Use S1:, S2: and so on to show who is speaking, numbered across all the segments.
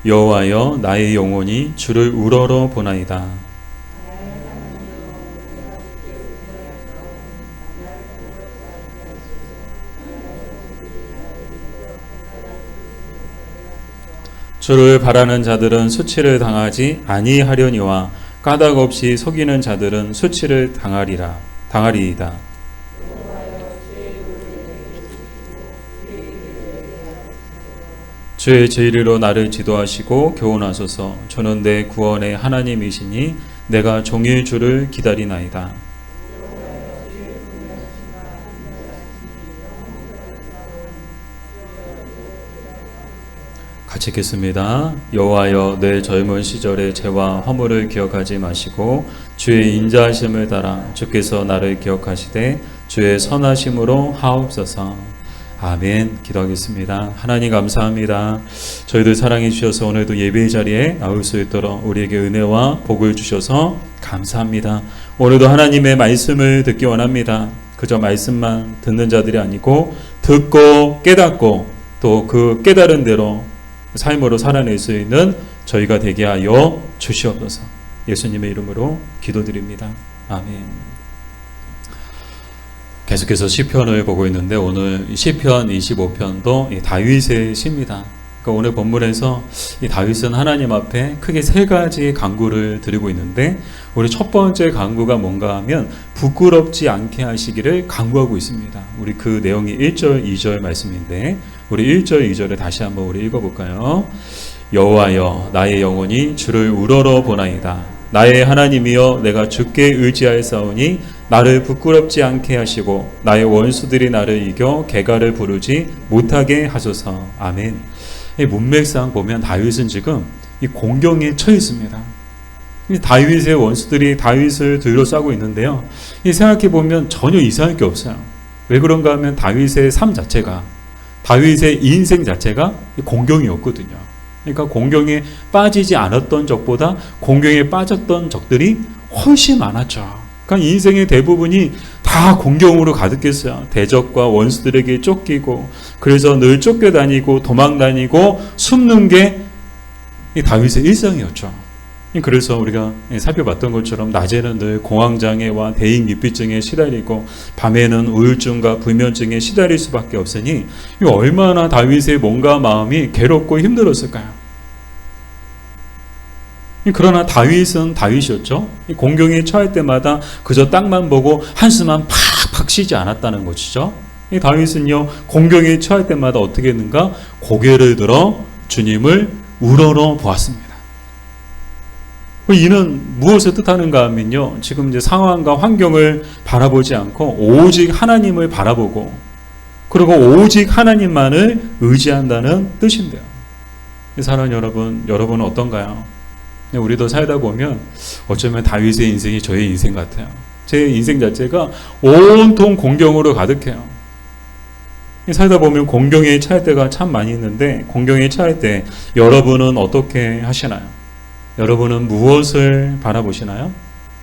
S1: 여호와여 나의 영혼이 주를 우러러 보나이다. 주를 바라는 자들은 수치를 당하지 아니하려니와 까닭 없이 속이는 자들은 수치를 당하리이다. 주의 진리로 나를 지도하시고 교훈하소서. 주는 내 구원의 하나님이시니 내가 종일 주를 기다리나이다. 같이 읽겠습니다. 여호와여 내 젊은 시절의 죄와 허물을 기억하지 마시고 주의 인자하심을 따라 주께서 나를 기억하시되 주의 선하심으로 하옵소서. 아멘. 기도하겠습니다. 하나님 감사합니다. 저희들 사랑해 주셔서 오늘도 예배의 자리에 나올 수 있도록 우리에게 은혜와 복을 주셔서 감사합니다. 오늘도 하나님의 말씀을 듣기 원합니다. 그저 말씀만 듣는 자들이 아니고 듣고 깨닫고 또 그 깨달은 대로 삶으로 살아낼 수 있는 저희가 되게 하여 주시옵소서. 예수님의 이름으로 기도드립니다. 아멘. 계속해서 시편을 보고 있는데 오늘 시편 25편도 다윗의 시입니다. 그러니까 오늘 본문에서 이 다윗은 하나님 앞에 크게 세 가지 간구를 드리고 있는데 우리 첫 번째 간구가 뭔가 하면 부끄럽지 않게 하시기를 간구하고 있습니다. 우리 그 내용이 1절 2절 말씀인데 우리 1절 2절을 다시 한번 우리 읽어볼까요? 여호와여 나의 영혼이 주를 우러러 보나이다. 나의 하나님이여 내가 주께 의지하였사오니 나를 부끄럽지 않게 하시고 나의 원수들이 나를 이겨 개가를 부르지 못하게 하소서. 아멘. 이 문맥상 보면 다윗은 지금 이 공경에 처해 있습니다. 다윗의 원수들이 다윗을 둘러싸고 있는데요. 생각해 보면 전혀 이상할 게 없어요. 왜 그런가 하면 다윗의 삶 자체가 다윗의 인생 자체가 공경이었거든요. 그러니까 공경에 빠지지 않았던 적보다 공경에 빠졌던 적들이 훨씬 많았죠. 그러니까 인생의 대부분이 다 공경으로 가득했어요. 대적과 원수들에게 쫓기고 그래서 늘 쫓겨다니고 도망다니고 숨는 게 다윗의 일상이었죠. 그래서 우리가 살펴봤던 것처럼 낮에는 늘 공황장애와 대인기피증에 시달리고 밤에는 우울증과 불면증에 시달릴 수밖에 없으니 얼마나 다윗의 몸과 마음이 괴롭고 힘들었을까요? 그러나 다윗은 다윗이었죠. 공경에 처할 때마다 그저 땅만 보고 한숨만 팍팍 쉬지 않았다는 것이죠. 다윗은요 공경에 처할 때마다 어떻게 했는가? 고개를 들어 주님을 우러러 보았습니다. 이는 무엇을 뜻하는가 하면요, 지금 이제 상황과 환경을 바라보지 않고 오직 하나님을 바라보고 그리고 오직 하나님만을 의지한다는 뜻인데요. 사랑하는 여러분, 여러분은 어떤가요? 우리도 살다 보면 어쩌면 다윗의 인생이 저의 인생 같아요. 제 인생 자체가 온통 공경으로 가득해요. 살다 보면 공경에 처할 때가 참 많이 있는데 공경에 처할 때 여러분은 어떻게 하시나요? 여러분은 무엇을 바라보시나요?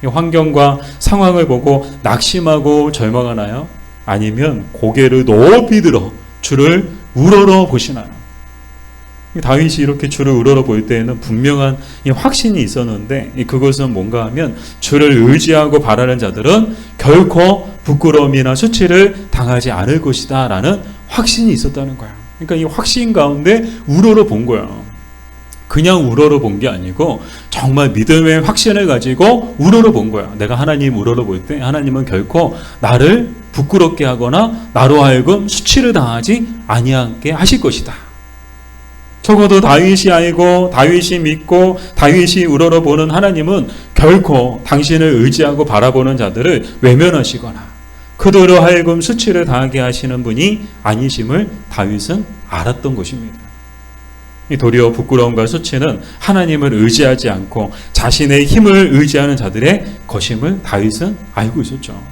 S1: 환경과 상황을 보고 낙심하고 절망하나요? 아니면 고개를 높이 들어 주를 우러러 보시나요? 다윗이 이렇게 주를 우러러 볼 때에는 분명한 확신이 있었는데 그것은 뭔가 하면 주를 의지하고 바라는 자들은 결코 부끄러움이나 수치를 당하지 않을 것이다 라는 확신이 있었다는 거예요. 그러니까 이 확신 가운데 우러러 본 거예요. 그냥 우러러 본 게 아니고 정말 믿음의 확신을 가지고 우러러 본 거야. 내가 하나님 우러러 볼 때 하나님은 결코 나를 부끄럽게 하거나 나로 하여금 수치를 당하지 아니하게 하실 것이다. 적어도 다윗이 알고 다윗이 믿고 다윗이 우러러 보는 하나님은 결코 당신을 의지하고 바라보는 자들을 외면하시거나 그들로 하여금 수치를 당하게 하시는 분이 아니심을 다윗은 알았던 것입니다. 도리어 부끄러움과 수치는 하나님을 의지하지 않고 자신의 힘을 의지하는 자들의 것임을 다윗은 알고 있었죠.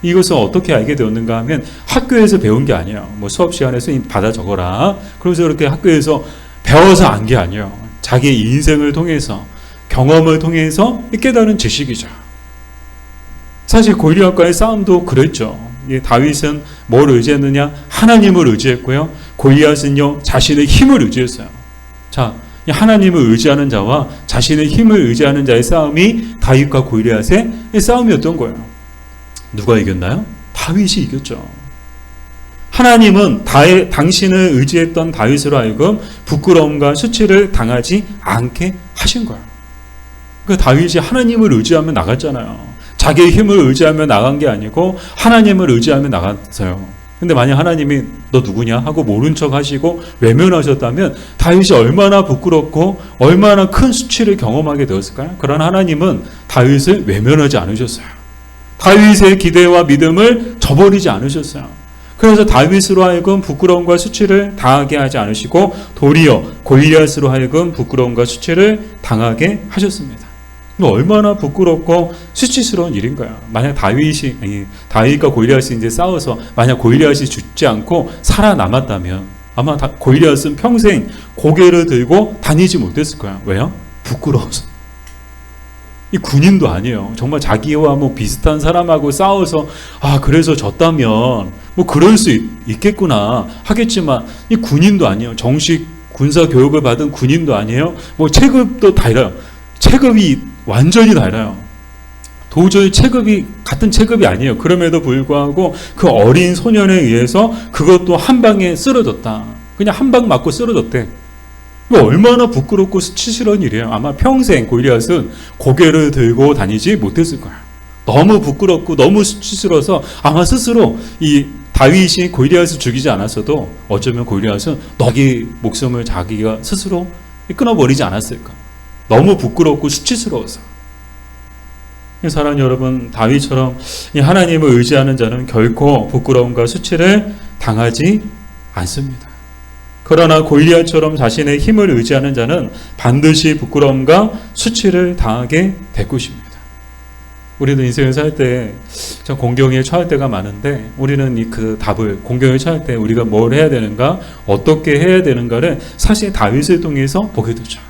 S1: 이것을 어떻게 알게 되었는가 하면 학교에서 배운 게 아니에요. 수업 시간에서 받아 적어라. 그래서 그렇게 학교에서 배워서 안 게 아니에요. 자기 인생을 통해서 경험을 통해서 깨달은 지식이죠. 사실 골리앗과의 싸움도 그랬죠. 다윗은 뭘 의지했느냐? 하나님을 의지했고요. 골리앗은요 자신의 힘을 의지했어요. 자, 이 하나님을 의지하는 자와 자신의 힘을 의지하는 자의 싸움이 다윗과 골리앗의 싸움이었던 거예요. 누가 이겼나요? 다윗이 이겼죠. 하나님은 당신을 의지했던 다윗으로 하여금 부끄러움과 수치를 당하지 않게 하신 거예요. 그러니까 다윗이 하나님을 의지하며 나갔잖아요. 자기의 힘을 의지하며 나간 게 아니고 하나님을 의지하며 나갔어요. 근데 만약 하나님이 너 누구냐 하고 모른 척 하시고 외면하셨다면 다윗이 얼마나 부끄럽고 얼마나 큰 수치를 경험하게 되었을까요? 그러나 하나님은 다윗을 외면하지 않으셨어요. 다윗의 기대와 믿음을 저버리지 않으셨어요. 그래서 다윗으로 하여금 부끄러움과 수치를 당하게 하지 않으시고 도리어 골리앗으로 하여금 부끄러움과 수치를 당하게 하셨습니다. 얼마나 부끄럽고 수치스러운 일인가요? 만약 다윗과 골리앗이 이제 싸워서 만약 골리앗이 죽지 않고 살아남았다면 아마 골리앗은 평생 고개를 들고 다니지 못했을 거예요. 왜요? 부끄러워서. 이 군인도 아니에요. 정말 자기와 뭐 비슷한 사람하고 싸워서 그래서 졌다면 뭐 그럴 수 있겠구나 하겠지만 이 군인도 아니에요. 정식 군사 교육을 받은 군인도 아니에요. 뭐 체급도 달라요. 체급이 완전히 달라요. 도저히 같은 체급이 아니에요. 그럼에도 불구하고 그 어린 소년에 의해서 그것도 한 방에 쓰러졌다. 그냥 한 방 맞고 쓰러졌대. 얼마나 부끄럽고 수치스러운 일이에요. 아마 평생 골리앗은 고개를 들고 다니지 못했을 거예요. 너무 부끄럽고 너무 수치스러워서 아마 스스로 이 다윗이 골리앗을 죽이지 않았어도 어쩌면 골리앗은 자기 목숨을 자기가 스스로 끊어버리지 않았을까. 너무 부끄럽고 수치스러워서. 사랑하는 여러분, 다윗처럼 하나님을 의지하는 자는 결코 부끄러움과 수치를 당하지 않습니다. 그러나 골리앗처럼 자신의 힘을 의지하는 자는 반드시 부끄러움과 수치를 당하게 될 것입니다. 우리도 인생을 살 때 공경에 처할 때가 많은데 우리는 그 답을 공경에 처할 때 우리가 뭘 해야 되는가, 어떻게 해야 되는가를 사실 다윗을 통해서 보게 되죠.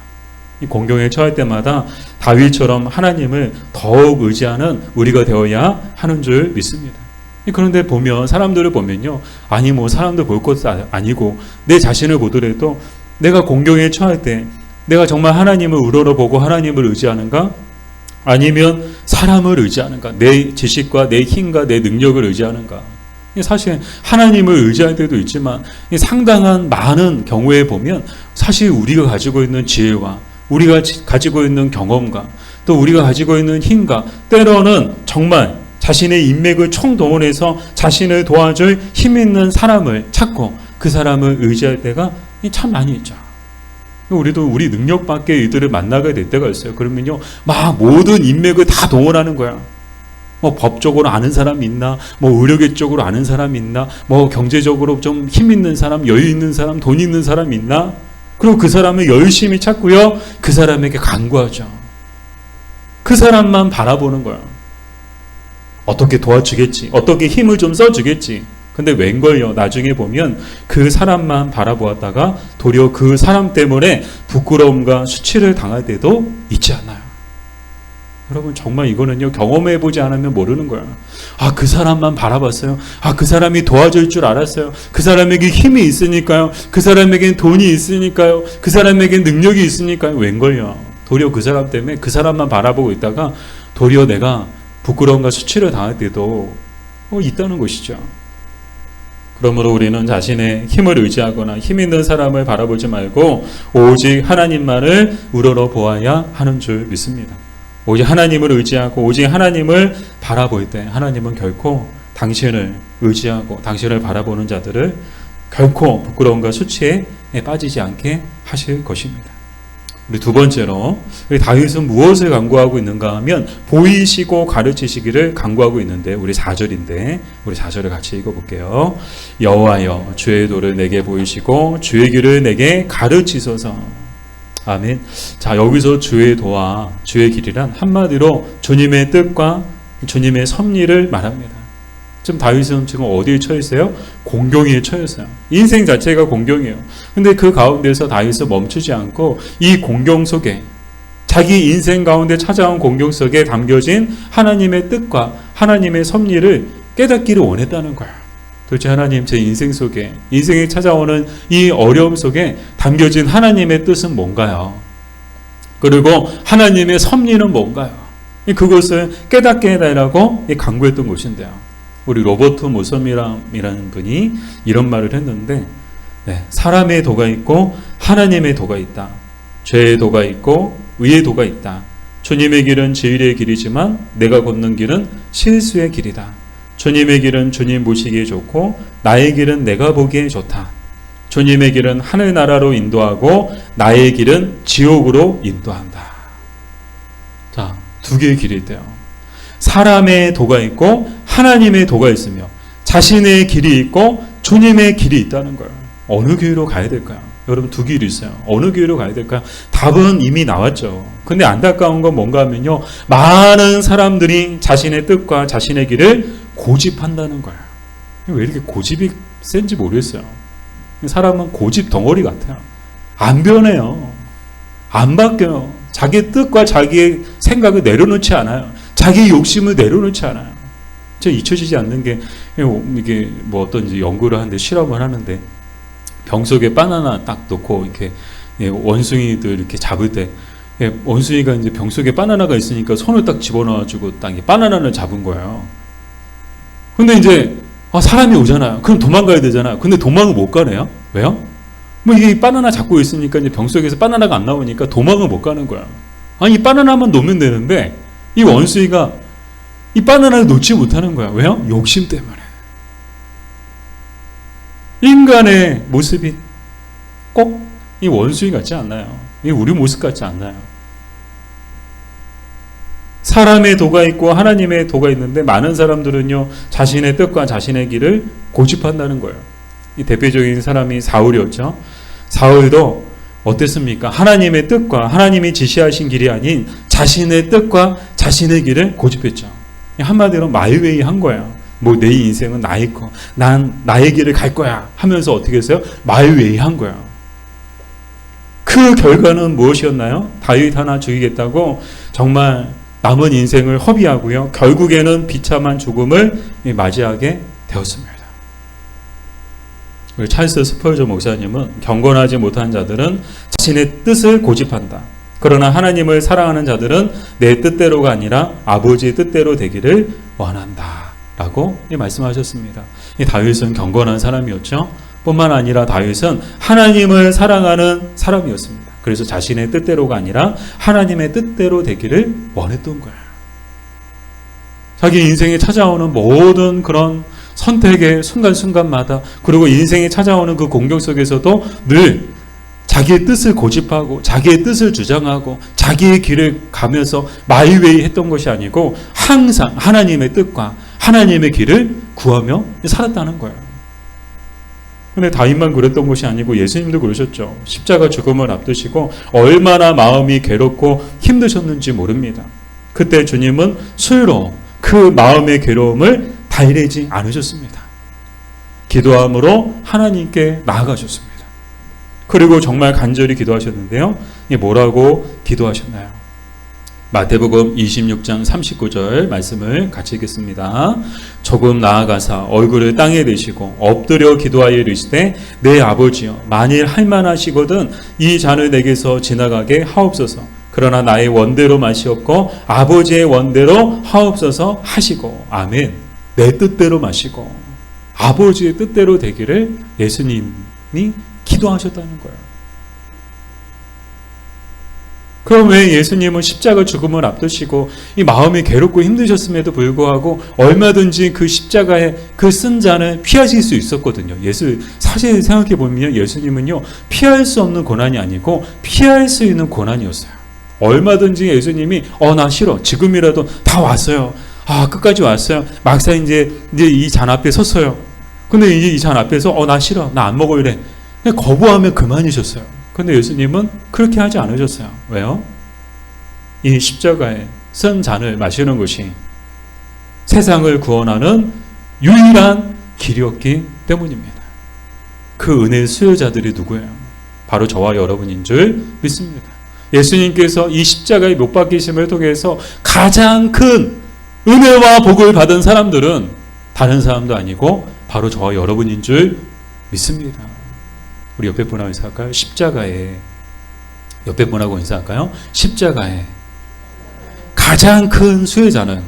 S1: 이 공경에 처할 때마다 다윗처럼 하나님을 더욱 의지하는 우리가 되어야 하는 줄 믿습니다. 그런데 사람들을 보면요. 사람들 볼 것도 아니고 내 자신을 보더라도 내가 공경에 처할 때 내가 정말 하나님을 우러러보고 하나님을 의지하는가? 아니면 사람을 의지하는가? 내 지식과 내 힘과 내 능력을 의지하는가? 사실 하나님을 의지할 때도 있지만 상당한 많은 경우에 보면 사실 우리가 가지고 있는 지혜와 우리가 가지고 있는 경험과 또 우리가 가지고 있는 힘과 때로는 정말 자신의 인맥을 총동원해서 자신을 도와줄 힘 있는 사람을 찾고 그 사람을 의지할 때가 참 많이 있죠. 우리도 우리 능력 밖의 이들을 만나게 될 때가 있어요. 그러면요, 막 모든 인맥을 다 동원하는 거야. 뭐 법적으로 아는 사람이 있나, 뭐 의료계 쪽으로 아는 사람이 있나, 뭐 경제적으로 좀 힘 있는 사람, 여유 있는 사람, 돈 있는 사람이 있나? 그리고 그 사람을 열심히 찾고요, 그 사람에게 간구하죠. 그 사람만 바라보는 거야. 어떻게 도와주겠지, 어떻게 힘을 좀 써주겠지. 근데 웬걸요, 나중에 보면 그 사람만 바라보았다가 도리어 그 사람 때문에 부끄러움과 수치를 당할 때도 있지 않나요? 여러분, 정말 이거는요, 경험해보지 않으면 모르는 거예요. 그 사람만 바라봤어요. 그 사람이 도와줄 줄 알았어요. 그 사람에게 힘이 있으니까요. 그 사람에겐 돈이 있으니까요. 그 사람에겐 능력이 있으니까요. 웬걸요. 도리어 그 사람 때문에 그 사람만 바라보고 있다가 도리어 내가 부끄러움과 수치를 당할 때도 있다는 것이죠. 그러므로 우리는 자신의 힘을 의지하거나 힘 있는 사람을 바라보지 말고 오직 하나님만을 우러러 보아야 하는 줄 믿습니다. 오직 하나님을 의지하고 오직 하나님을 바라볼 때 하나님은 결코 당신을 의지하고 당신을 바라보는 자들을 결코 부끄러움과 수치에 빠지지 않게 하실 것입니다. 우리 두 번째로 우리 다윗은 무엇을 간구하고 있는가 하면 보이시고 가르치시기를 간구하고 있는데 우리 4절인데 우리 4절을 같이 읽어볼게요. 여호와여 주의 도를 내게 보이시고 주의 길을 내게 가르치소서. 아멘. 자, 여기서 주의 도와 주의 길이란 한마디로 주님의 뜻과 주님의 섭리를 말합니다. 지금 다윗은 지금 어디에 처해 있어요? 공경에 처해 있어요. 인생 자체가 공경이에요. 근데 그 가운데서 다윗은 멈추지 않고 이 공경 속에 자기 인생 가운데 찾아온 공경 속에 담겨진 하나님의 뜻과 하나님의 섭리를 깨닫기를 원했다는 거예요. 도대체 하나님, 제 인생 속에, 인생에 찾아오는 이 어려움 속에 담겨진 하나님의 뜻은 뭔가요? 그리고 하나님의 섭리는 뭔가요? 그것을 깨닫게 해달라고 강구했던 것인데요. 우리 로버트 모섬이라는 분이 이런 말을 했는데, 사람의 도가 있고 하나님의 도가 있다. 죄의 도가 있고 의의 도가 있다. 주님의 길은 진리의 길이지만 내가 걷는 길은 실수의 길이다. 주님의 길은 주님 보시기에 좋고 나의 길은 내가 보기에 좋다. 주님의 길은 하늘나라로 인도하고 나의 길은 지옥으로 인도한다. 자, 두 개의 길이 있대요. 사람의 도가 있고 하나님의 도가 있으며 자신의 길이 있고 주님의 길이 있다는 거예요. 어느 길로 가야 될까요? 여러분, 두 길이 있어요. 어느 길로 가야 될까요? 답은 이미 나왔죠. 근데 안타까운 건 뭔가 하면요, 많은 사람들이 자신의 뜻과 자신의 길을 고집한다는 거예요. 왜 이렇게 고집이 센지 모르겠어요. 사람은 고집 덩어리 같아요. 안 변해요. 안 바뀌어요. 자기 뜻과 자기의 생각을 내려놓지 않아요. 자기 욕심을 내려놓지 않아요. 잊혀지지 않는 게, 이게 뭐 어떤 연구를 하는데, 실험을 하는데, 병 속에 바나나 딱 넣고 이렇게 원숭이들 이렇게 잡을 때, 원숭이가 이제 병 속에 바나나가 있으니까 손을 딱 집어넣어가지고 딱 바나나를 잡은 거예요. 근데 이제 사람이 오잖아요. 그럼 도망가야 되잖아요. 근데 도망을 못 가네요. 왜요? 뭐 이게 바나나 잡고 있으니까 이제 병 속에서 바나나가 안 나오니까 도망을 못 가는 거야. 아니, 이 바나나만 놓으면 되는데 이 원숭이가 이 바나나를 놓지 못하는 거야. 왜요? 욕심 때문에. 인간의 모습이 꼭 이 원숭이 같지 않나요? 이 우리 모습 같지 않나요? 사람의 도가 있고 하나님의 도가 있는데 많은 사람들은요, 자신의 뜻과 자신의 길을 고집한다는 거예요. 이 대표적인 사람이 사울이었죠. 사울도 어땠습니까? 하나님의 뜻과 하나님이 지시하신 길이 아닌 자신의 뜻과 자신의 길을 고집했죠. 한마디로 마이웨이 한 거예요. 뭐 내 인생은 나의 거, 난 나의 길을 갈 거야 하면서 어떻게 했어요? 마이웨이 한 거예요. 그 결과는 무엇이었나요? 다윗 하나 죽이겠다고 정말 남은 인생을 허비하고요, 결국에는 비참한 죽음을 맞이하게 되었습니다. 우리 찰스 스펄전 목사님은 경건하지 못한 자들은 자신의 뜻을 고집한다. 그러나 하나님을 사랑하는 자들은 내 뜻대로가 아니라 아버지의 뜻대로 되기를 원한다. 라고 말씀하셨습니다. 이 다윗은 경건한 사람이었죠. 뿐만 아니라 다윗은 하나님을 사랑하는 사람이었습니다. 그래서 자신의 뜻대로가 아니라 하나님의 뜻대로 되기를 원했던 거예요. 자기 인생에 찾아오는 모든 그런 선택의 순간순간마다, 그리고 인생에 찾아오는 그 공격 속에서도 늘 자기의 뜻을 고집하고 자기의 뜻을 주장하고 자기의 길을 가면서 마이웨이 했던 것이 아니고 항상 하나님의 뜻과 하나님의 길을 구하며 살았다는 거예요. 근데 다윗만 그랬던 것이 아니고 예수님도 그러셨죠. 십자가 죽음을 앞두시고 얼마나 마음이 괴롭고 힘드셨는지 모릅니다. 그때 주님은 술로 그 마음의 괴로움을 달래지 않으셨습니다. 기도함으로 하나님께 나아가셨습니다. 그리고 정말 간절히 기도하셨는데요. 뭐라고 기도하셨나요? 마태복음 26장 39절 말씀을 같이 읽겠습니다. 조금 나아가사 얼굴을 땅에 대시고 엎드려 기도하여 이르시되 내 아버지여, 만일 할만하시거든 이 잔을 내게서 지나가게 하옵소서. 그러나 나의 원대로 마시옵고 아버지의 원대로 하옵소서 하시고. 아멘. 내 뜻대로 마시고 아버지의 뜻대로 되기를 예수님이 기도하셨다는 거예요. 그럼 왜 예수님은 십자가 죽음을 앞두시고 이 마음이 괴롭고 힘드셨음에도 불구하고 얼마든지 그 십자가의 그 쓴 잔을 피하실 수 있었거든요. 사실 생각해 보면 예수님은요, 피할 수 없는 고난이 아니고 피할 수 있는 고난이었어요. 얼마든지 예수님이 나 싫어, 지금이라도 다 왔어요, 끝까지 왔어요, 막상 이제 이 잔 앞에 섰어요. 근데 이제 이 잔 앞에서 나 싫어, 나 안 먹을래, 그냥 거부하면 그만이셨어요. 근데 예수님은 그렇게 하지 않으셨어요. 왜요? 이 십자가에 쓴 잔을 마시는 것이 세상을 구원하는 유일한 길이었기 때문입니다. 그 은혜의 수요자들이 누구예요? 바로 저와 여러분인 줄 믿습니다. 예수님께서 이 십자가의 못 박히심을 통해서 가장 큰 은혜와 복을 받은 사람들은 다른 사람도 아니고 바로 저와 여러분인 줄 믿습니다. 우리 옆에 분하고 인사할까요? 십자가에, 옆에 분하고 인사할까요? 십자가에 가장 큰 수혜자는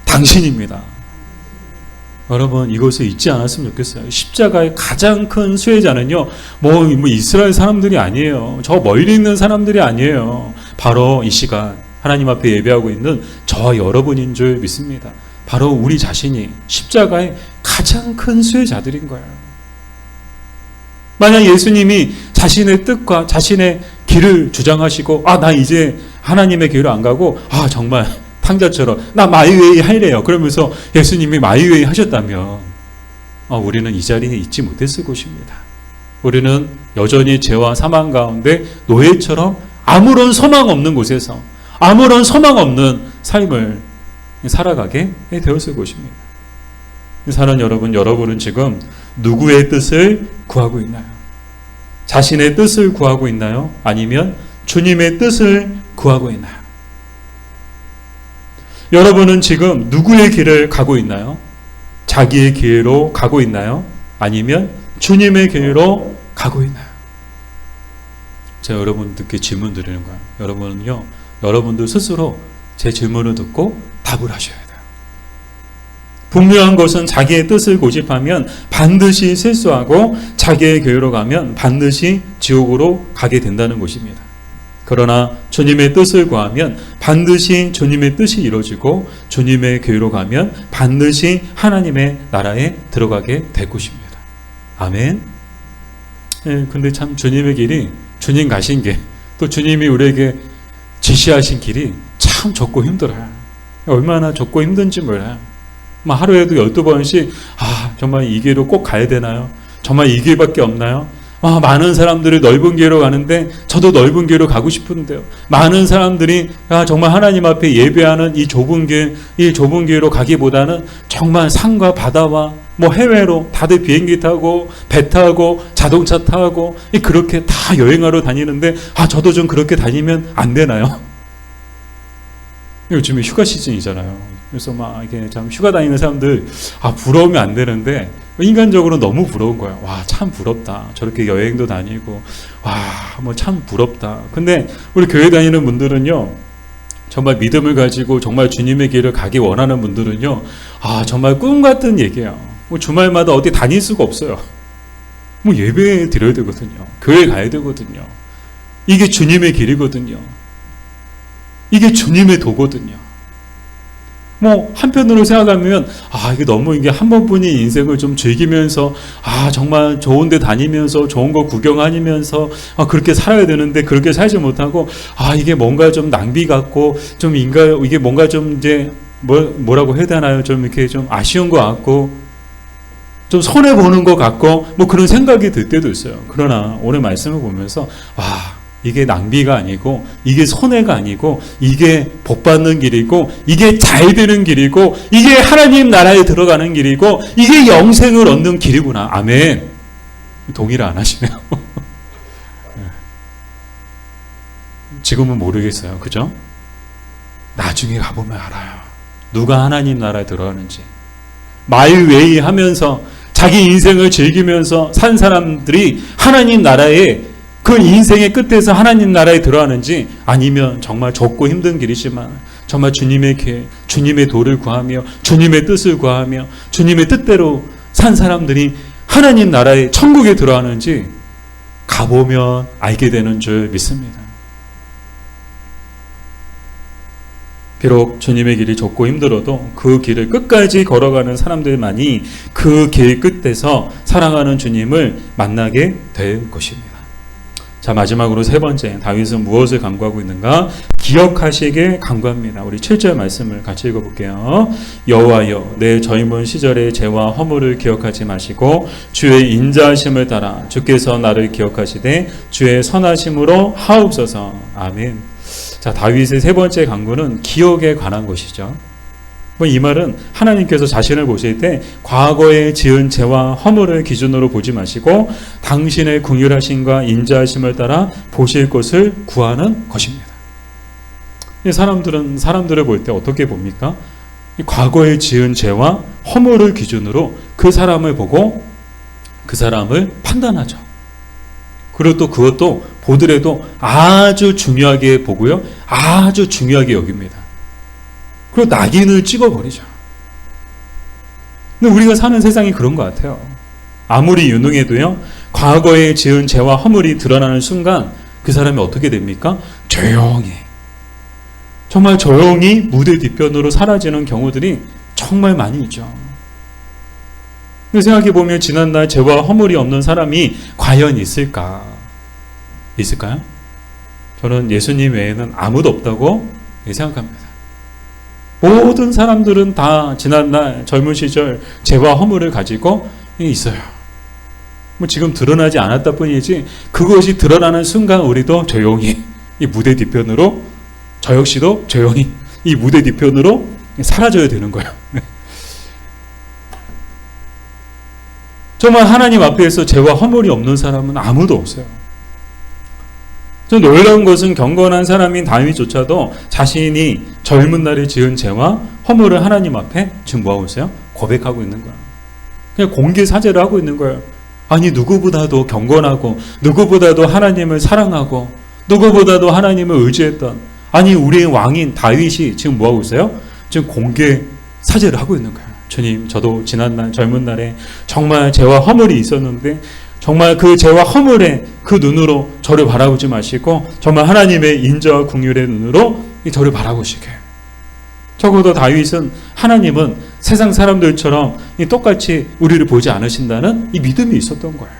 S1: 당신입니다. 여러분, 이것을 잊지 않았으면 좋겠어요. 십자가의 가장 큰 수혜자는요, 뭐 이스라엘 사람들이 아니에요. 저 멀리 있는 사람들이 아니에요. 바로 이 시간 하나님 앞에 예배하고 있는 저와 여러분인 줄 믿습니다. 바로 우리 자신이 십자가의 가장 큰 수혜자들인 거예요. 만약 예수님이 자신의 뜻과 자신의 길을 주장하시고, 나 이제 하나님의 길로 안 가고, 정말 탕자처럼 나 마이웨이 할래요. 그러면서 예수님이 마이웨이 하셨다면 우리는 이 자리에 있지 못했을 것입니다. 우리는 여전히 죄와 사망 가운데 노예처럼 아무런 소망 없는 곳에서 아무런 소망 없는 삶을 살아가게 되었을 것입니다. 사랑하는 여러분, 여러분은 지금 누구의 뜻을 구하고 있나요? 자신의 뜻을 구하고 있나요? 아니면 주님의 뜻을 구하고 있나요? 여러분은 지금 누구의 길을 가고 있나요? 자기의 길로 가고 있나요? 아니면 주님의 길로 가고 있나요? 제가 여러분들께 질문 드리는 거예요. 여러분은요, 여러분들 스스로 제 질문을 듣고 답을 하셔야 돼요. 분명한 것은 자기의 뜻을 고집하면 반드시 실수하고 자기의 교회로 가면 반드시 지옥으로 가게 된다는 것입니다. 그러나 주님의 뜻을 구하면 반드시 주님의 뜻이 이루어지고 주님의 교회로 가면 반드시 하나님의 나라에 들어가게 될 것입니다. 아멘. 근데 참 주님의 길이, 주님 가신 길, 또 주님이 우리에게 지시하신 길이 참 좁고 힘들어요. 얼마나 좁고 힘든지 몰라요. 하루에도 12번씩 정말 이 길로 꼭 가야 되나요? 정말 이 길밖에 없나요? 많은 사람들이 넓은 길로 가는데 저도 넓은 길로 가고 싶은데요. 많은 사람들이 정말 하나님 앞에 예배하는 이 좁은 길로 가기보다는 정말 산과 바다와 해외로 다들 비행기 타고 배 타고 자동차 타고 그렇게 다 여행하러 다니는데 저도 좀 그렇게 다니면 안 되나요? 요즘에 휴가 시즌이잖아요. 그래서 이게 참 휴가 다니는 사람들 부러우면 안 되는데 인간적으로 너무 부러운 거야. 참 부럽다. 저렇게 여행도 다니고 참 부럽다. 근데 우리 교회 다니는 분들은요, 정말 믿음을 가지고 정말 주님의 길을 가기 원하는 분들은요, 정말 꿈 같은 얘기예요. 주말마다 어디 다닐 수가 없어요. 예배 드려야 되거든요. 교회 가야 되거든요. 이게 주님의 길이거든요. 이게 주님의 도거든요. 한편으로 생각하면 이게 너무 한 번뿐인 인생을 좀 즐기면서 정말 좋은 데 다니면서 좋은 거 구경하면서 그렇게 살아야 되는데 그렇게 살지 못하고 이게 뭔가 좀 낭비 같고 좀 이게 뭔가 좀 이제 뭐라고 해야 되나요? 좀 이렇게 좀 아쉬운 것 같고 좀 손해 보는 것 같고 그런 생각이 들 때도 있어요. 그러나 오늘 말씀을 보면서 이게 낭비가 아니고 이게 손해가 아니고 이게 복받는 길이고 이게 잘 되는 길이고 이게 하나님 나라에 들어가는 길이고 이게 영생을 얻는 길이구나. 아멘. 동의를 안 하시네요. 지금은 모르겠어요. 그죠? 나중에 가보면 알아요. 누가 하나님 나라에 들어가는지. 마이웨이 하면서 자기 인생을 즐기면서 산 사람들이 하나님 나라에 그 인생의 끝에서 하나님 나라에 들어가는지, 아니면 정말 좁고 힘든 길이지만 정말 주님의 길, 주님의 도를 구하며 주님의 뜻을 구하며 주님의 뜻대로 산 사람들이 하나님 나라의 천국에 들어가는지 가보면 알게 되는 줄 믿습니다. 비록 주님의 길이 좁고 힘들어도 그 길을 끝까지 걸어가는 사람들만이 그 길 끝에서 사랑하는 주님을 만나게 될 것입니다. 자, 마지막으로 세 번째, 다윗은 무엇을 간구하고 있는가? 기억하시길 간구합니다. 우리 7절 말씀을 같이 읽어볼게요. 여호와여, 내 젊은 시절의 죄와 허물을 기억하지 마시고 주의 인자하심을 따라 주께서 나를 기억하시되 주의 선하심으로 하옵소서. 아멘. 자, 다윗의 세 번째 간구는 기억에 관한 것이죠. 이 말은 하나님께서 자신을 보실 때 과거에 지은 죄와 허물을 기준으로 보지 마시고 당신의 긍휼하심과 인자하심을 따라 보실 것을 구하는 것입니다. 사람들은 사람들을 볼 때 어떻게 봅니까? 이 과거에 지은 죄와 허물을 기준으로 그 사람을 보고 그 사람을 판단하죠. 그리고 또 그것도 보더라도 아주 중요하게 보고요. 아주 중요하게 여깁니다. 그리고 낙인을 찍어버리죠. 근데 우리가 사는 세상이 그런 것 같아요. 아무리 유능해도요. 과거에 지은 죄와 허물이 드러나는 순간 그 사람이 어떻게 됩니까? 조용히. 정말 조용히 무대 뒤편으로 사라지는 경우들이 정말 많이 있죠. 생각해보면 지난날 죄와 허물이 없는 사람이 과연 있을까? 있을까요? 저는 예수님 외에는 아무도 없다고 생각합니다. 모든 사람들은 다 지난날 젊은 시절 죄와 허물을 가지고 있어요. 뭐 지금 드러나지 않았다 뿐이지 그것이 드러나는 순간 우리도 조용히 이 무대 뒤편으로 저 역시도 조용히 이 무대 뒤편으로 사라져야 되는 거예요. 정말 하나님 앞에서 죄와 허물이 없는 사람은 아무도 없어요. 좀 놀라운 것은 경건한 사람인 다윗조차도 자신이 젊은 날에 지은 죄와 허물을 하나님 앞에 지금 뭐하고 있어요? 고백하고 있는 거예요. 그냥 공개 사죄를 하고 있는 거예요. 아니 누구보다도 경건하고 누구보다도 하나님을 사랑하고 누구보다도 하나님을 의지했던 아니 우리의 왕인 다윗이 지금 뭐하고 있어요? 지금 공개 사죄를 하고 있는 거예요. 주님, 저도 지난날 젊은 날에 정말 죄와 허물이 있었는데 정말 그 죄와 허물의 그 눈으로 저를 바라보지 마시고 정말 하나님의 인자와 긍휼의 눈으로 저를 바라보시게. 적어도 다윗은 하나님은 세상 사람들처럼 똑같이 우리를 보지 않으신다는 이 믿음이 있었던 거예요.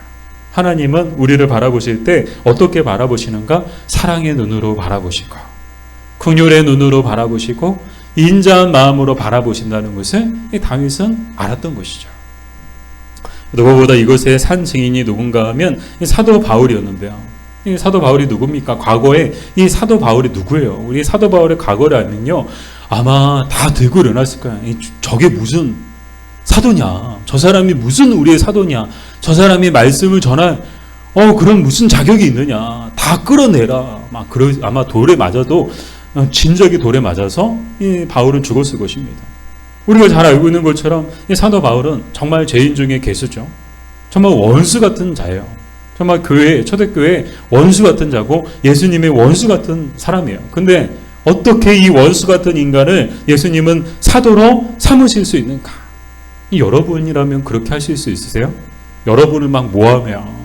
S1: 하나님은 우리를 바라보실 때 어떻게 바라보시는가? 사랑의 눈으로 바라보시고 긍휼의 눈으로 바라보시고 인자한 마음으로 바라보신다는 것을 이 다윗은 알았던 것이죠. 누구보다 이것의 산 증인이 누군가 하면 이 사도 바울이었는데요. 이 사도 바울이 누굽니까? 과거에 이 사도 바울이 누구예요? 우리 사도 바울의 과거를 알면요. 아마 다 들고 일어났을 거야. 저게 무슨 사도냐? 저 사람이 무슨 우리의 사도냐? 저 사람이 말씀을 전할 그런 무슨 자격이 있느냐? 다 끌어내라. 아마 돌에 맞아도 진작에 돌에 맞아서 이 바울은 죽었을 것입니다. 우리가 잘 알고 있는 것처럼 이 사도 바울은 정말 죄인 중에 괴수죠. 정말 원수 같은 자예요. 정말 초대교회 원수 같은 자고 예수님의 원수 같은 사람이에요. 근데 어떻게 이 원수 같은 인간을 예수님은 사도로 삼으실 수 있는가? 여러분이라면 그렇게 하실 수 있으세요? 여러분을 막 모함해요.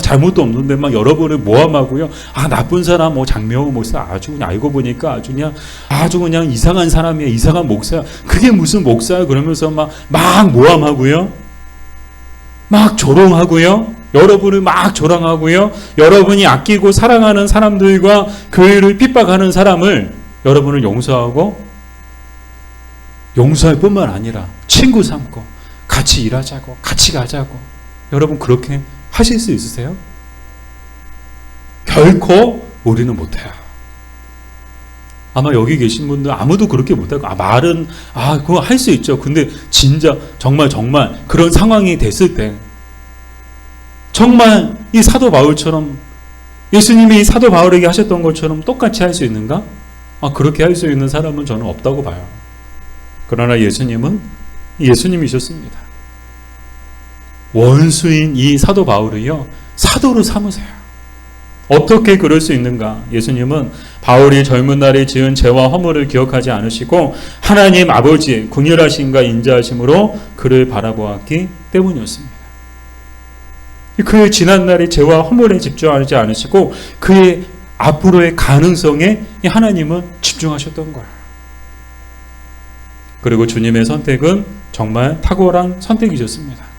S1: 잘못도 없는데 막 여러분을 모함하고요. 나쁜 사람, 장명호 목사 아주 그냥 알고 보니까 아주 그냥 이상한 사람이야. 이상한 목사야. 그게 무슨 목사야? 그러면서 막 모함하고요. 막 조롱하고요. 여러분을 막 조롱하고요. 여러분이 아끼고 사랑하는 사람들과 교회를 핍박하는 사람을 여러분을 용서하고 용서할 뿐만 아니라 친구 삼고 같이 일하자고 같이 가자고 여러분 그렇게 하실 수 있으세요? 결코 우리는 못해요. 아마 여기 계신 분들 아무도 그렇게 못하고 말은 그거 할 수 있죠. 근데 진짜 정말 그런 상황이 됐을 때 정말 이 사도 바울처럼 예수님이 이 사도 바울에게 하셨던 것처럼 똑같이 할 수 있는가? 그렇게 할 수 있는 사람은 저는 없다고 봐요. 그러나 예수님은 예수님이셨습니다. 원수인 이 사도 바울을요 사도로 삼으세요. 어떻게 그럴 수 있는가? 예수님은 바울이 젊은 날에 지은 죄와 허물을 기억하지 않으시고 하나님 아버지의 긍휼하심과 인자하심으로 그를 바라보았기 때문이었습니다. 그의 지난날의 죄와 허물에 집중하지 않으시고 그의 앞으로의 가능성에 하나님은 집중하셨던 거예요. 그리고 주님의 선택은 정말 탁월한 선택이셨습니다.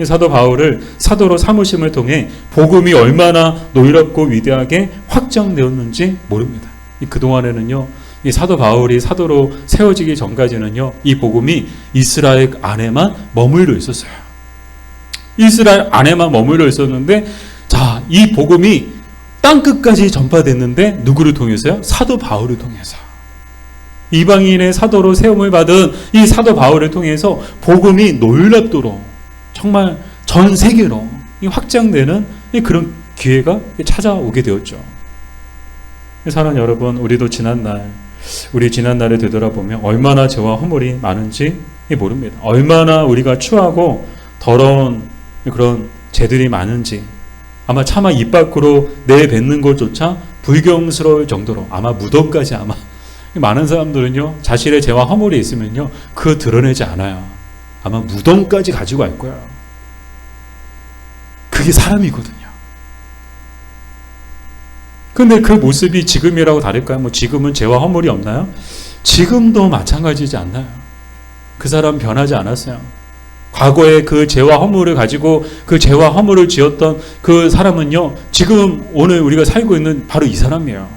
S1: 사도 바울을 사도로 삼으심을 통해 복음이 얼마나 놀랍고 위대하게 확장되었는지 모릅니다. 그동안에는요, 이 사도 바울이 사도로 세워지기 전까지는요, 이 복음이 이스라엘 안에만 머물러 있었어요. 이스라엘 안에만 머물러 있었는데, 자, 이 복음이 땅끝까지 전파됐는데, 누구를 통해서요? 사도 바울을 통해서. 이방인의 사도로 세움을 받은 이 사도 바울을 통해서 복음이 놀랍도록 정말 전 세계로 확장되는 그런 기회가 찾아오게 되었죠. 사랑하는 여러분, 우리도 지난날 우리 지난날에 되돌아보면 얼마나 죄와 허물이 많은지 모릅니다. 얼마나 우리가 추하고 더러운 그런 죄들이 많은지 아마 차마 입 밖으로 내뱉는 것조차 불경스러울 정도로 아마 무덤까지 아마 많은 사람들은요 자신의 죄와 허물이 있으면요 그거 드러내지 않아요. 아마 무덤까지 가지고 갈 거야. 그게 사람이거든요. 근데 그 모습이 지금이라고 다를까요? 뭐 지금은 죄와 허물이 없나요? 지금도 마찬가지지 않나요? 그 사람 변하지 않았어요. 과거에 그 죄와 허물을 가지고 그 죄와 허물을 지었던 그 사람은요 지금 오늘 우리가 살고 있는 바로 이 사람이에요.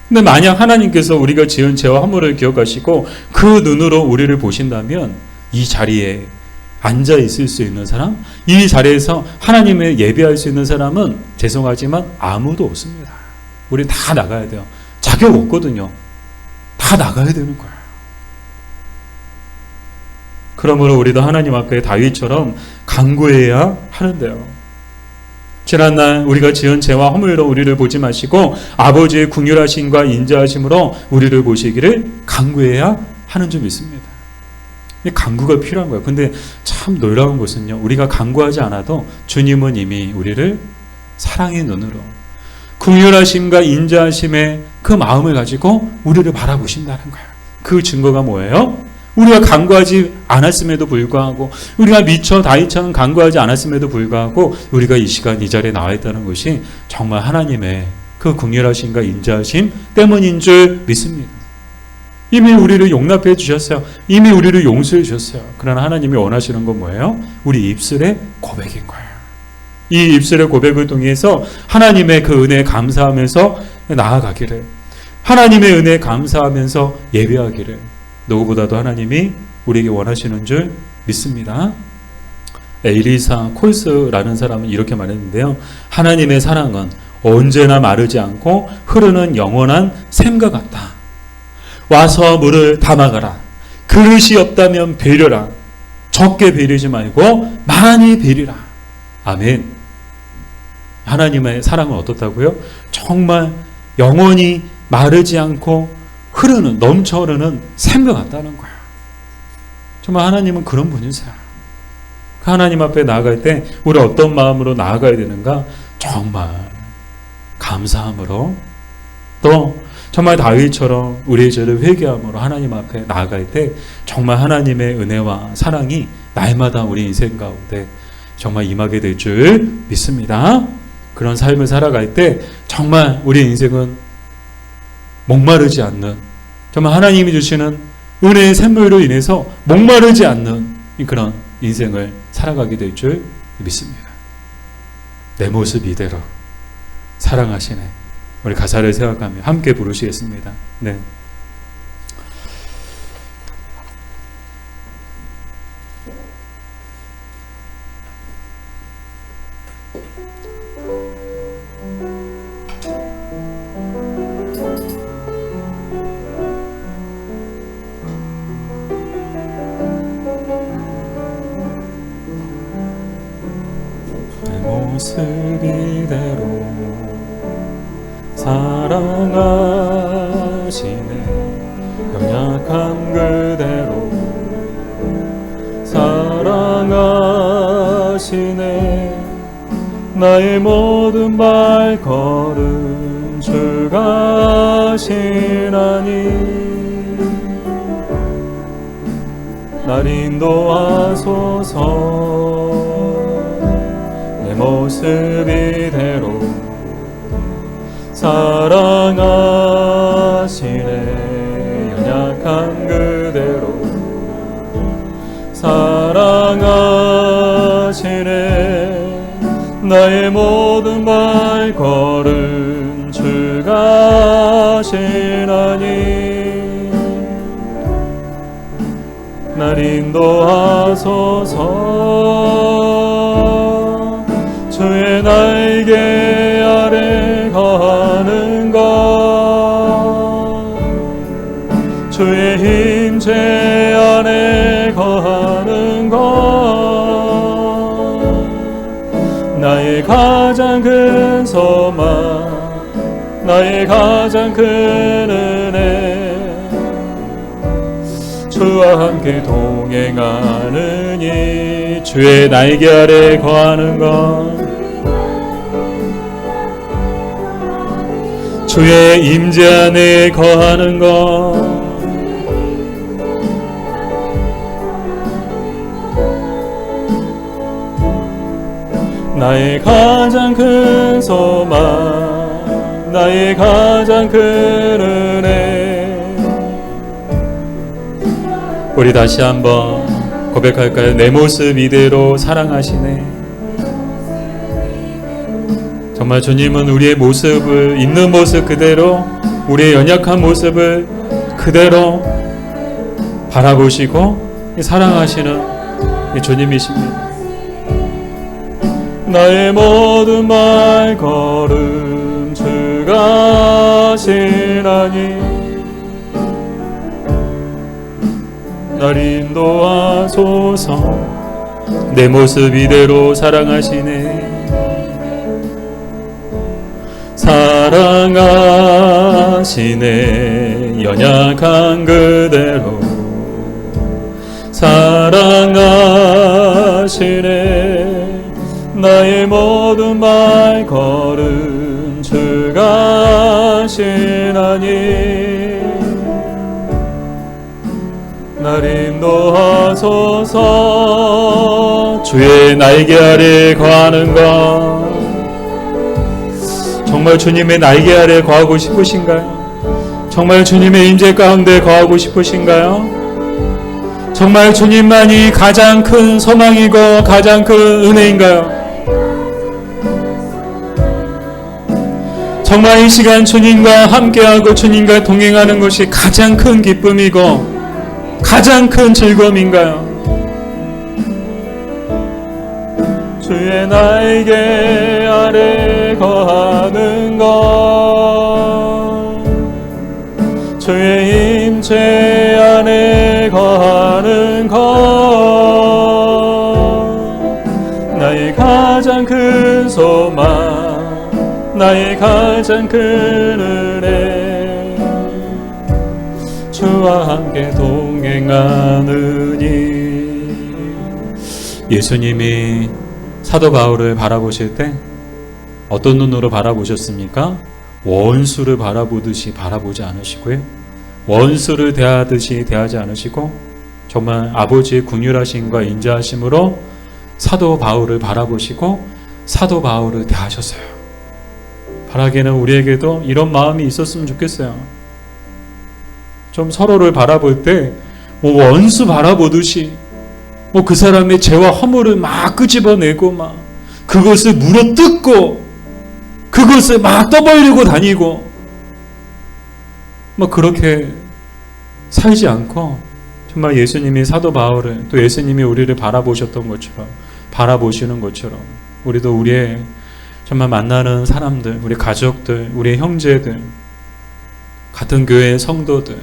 S1: 근데 만약 하나님께서 우리가 지은 죄와 허물을 기억하시고 그 눈으로 우리를 보신다면 이 자리에 앉아 있을 수 있는 사람, 이 자리에서 하나님을 예배할 수 있는 사람은 죄송하지만 아무도 없습니다. 우리 다 나가야 돼요. 자격 없거든요. 다 나가야 되는 거예요. 그러므로 우리도 하나님 앞에 다윗처럼 간구해야 하는데요. 지난날 우리가 지은 죄와 허물로 우리를 보지 마시고 아버지의 긍휼하심과 인자하심으로 우리를 보시기를 간구해야 하는 줄 믿습니다. 간구가 필요한 거예요. 근데 참 놀라운 것은요. 우리가 간구하지 않아도 주님은 이미 우리를 사랑의 눈으로 긍휼하심과 인자하심의 그 마음을 가지고 우리를 바라보신다는 거예요. 그 증거가 뭐예요? 우리가 간구하지 않았음에도 불구하고 우리가 미처 다윗처럼 간구하지 않았음에도 불구하고 우리가 이 시간 이 자리에 나와 있다는 것이 정말 하나님의 그 긍휼하심과 인자하심 때문인 줄 믿습니다. 이미 우리를 용납해 주셨어요. 이미 우리를 용서해 주셨어요. 그러나 하나님이 원하시는 건 뭐예요? 우리 입술의 고백인 거예요. 이 입술의 고백을 통해서 하나님의 그 은혜에 감사하면서 나아가기를, 하나님의 은혜에 감사하면서 예배하기를 누구보다도 하나님이 우리에게 원하시는 줄 믿습니다. 에리사 콜스라는 사람은 이렇게 말했는데요. 하나님의 사랑은 언제나 마르지 않고 흐르는 영원한 샘과 같다. 와서 물을 담아가라. 그릇이 없다면 배려라. 적게 배리지 말고 많이 배리라. 아멘. 하나님의 사랑은 어떻다고요? 정말 영원히 마르지 않고 흐르는, 넘쳐 흐르는 샘과 같다는 거예요. 정말 하나님은 그런 분이세요. 그 하나님 앞에 나아갈 때 우리 어떤 마음으로 나아가야 되는가? 정말 감사함으로, 또 정말 다윗처럼 우리의 죄를 회개함으로 하나님 앞에 나아갈 때 정말 하나님의 은혜와 사랑이 날마다 우리 인생 가운데 정말 임하게 될 줄 믿습니다. 그런 삶을 살아갈 때 정말 우리 인생은 목마르지 않는, 정말 하나님이 주시는 은혜의 샘물로 인해서 목마르지 않는 그런 인생을 살아가게 될 줄 믿습니다. 내 모습 이대로 사랑하시네. 우리 가사를 생각하며 함께 부르시겠습니다. 네. 내 모습 이대로 사랑하시네. 연약한 그대로 사랑하시네. 나의 모든 발걸음 주가 하시나니 날 인도하소서. 내 모습 이대로 사랑하시네. 연약한 그대로 사랑하시네. 나의 모든 발걸음 주가 하시나니 날 인도하소서. 주의 날개 아래 거하는 것, 주의 힘 제 안에 거하는 것, 나의 가장 큰 소망, 나의 가장 큰 은혜 주와 함께 동행하느니 주의 날개 아래 거하는 것 주의 임재 안에 거하는 것 나의 가장 큰 소망 나의 가장 큰 은혜 우리 다시 한번 고백할까요? 내 모습 이대로 사랑하시네. 정말 주님은 우리의 모습을 있는 모습 그대로 우리의 연약한 모습을 그대로 바라보시고 사랑하시는 주님이십니다. 나의 모든 말 걸음 주가 하시나니 날 인도하소서. 내 모습 이대로 사랑하시네. 사랑하시네 연약한 그대로 사랑하시네 나의 모든 말 걸음 주가 하시나니 날 인도하소서. 주의 날개 아래 거하는 것 정말 주님의 날개 아래 거하고 싶으신가요? 정말 주님의 임재 가운데 거하고 싶으신가요? 정말 주님만이 가장 큰 소망이고 가장 큰 은혜인가요? 정말 이 시간 주님과 함께하고 주님과 동행하는 것이 가장 큰 기쁨이고 가장 큰 즐거움인가요? 주의 날개 아래 거하는 것 주의 임재 안에 거하는 것 나의 가장 큰 소망 나의 가장 큰 은혜 주와 함께 동행하느니. 예수님이 사도 바울을 바라보실 때 어떤 눈으로 바라보셨습니까? 원수를 바라보듯이 바라보지 않으시고요. 원수를 대하듯이 대하지 않으시고 정말 아버지의 긍휼하심과 인자하심으로 사도 바울을 바라보시고 사도 바울을 대하셨어요. 바라기에는 우리에게도 이런 마음이 있었으면 좋겠어요. 좀 서로를 바라볼 때 원수 바라보듯이 그 사람의 죄와 허물을 막 끄집어내고 막 그것을 물어뜯고 그것을 막 떠벌리고 다니고 그렇게 살지 않고 정말 예수님이 사도 바울을 또 예수님이 우리를 바라보셨던 것처럼 바라보시는 것처럼 우리도 우리의 정말 만나는 사람들, 우리 가족들, 우리 형제들, 같은 교회의 성도들,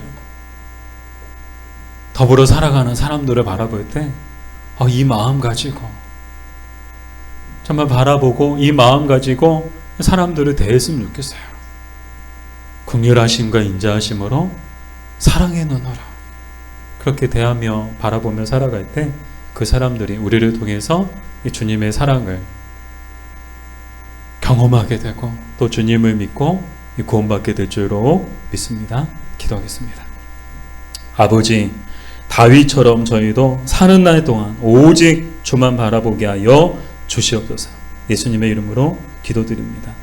S1: 더불어 살아가는 사람들을 바라볼 때 이 마음 가지고 정말 바라보고 이 마음 가지고 사람들을 대했으면 좋겠어요. 긍휼하심과 인자하심으로 사랑의 눈으로 그렇게 대하며 바라보며 살아갈 때 그 사람들이 우리를 통해서 이 주님의 사랑을 경험하게 되고 또 주님을 믿고 구원받게 될 줄로 믿습니다. 기도하겠습니다. 아버지, 다윗처럼 저희도 사는 날 동안 오직 주만 바라보게 하여 주시옵소서. 예수님의 이름으로 기도드립니다.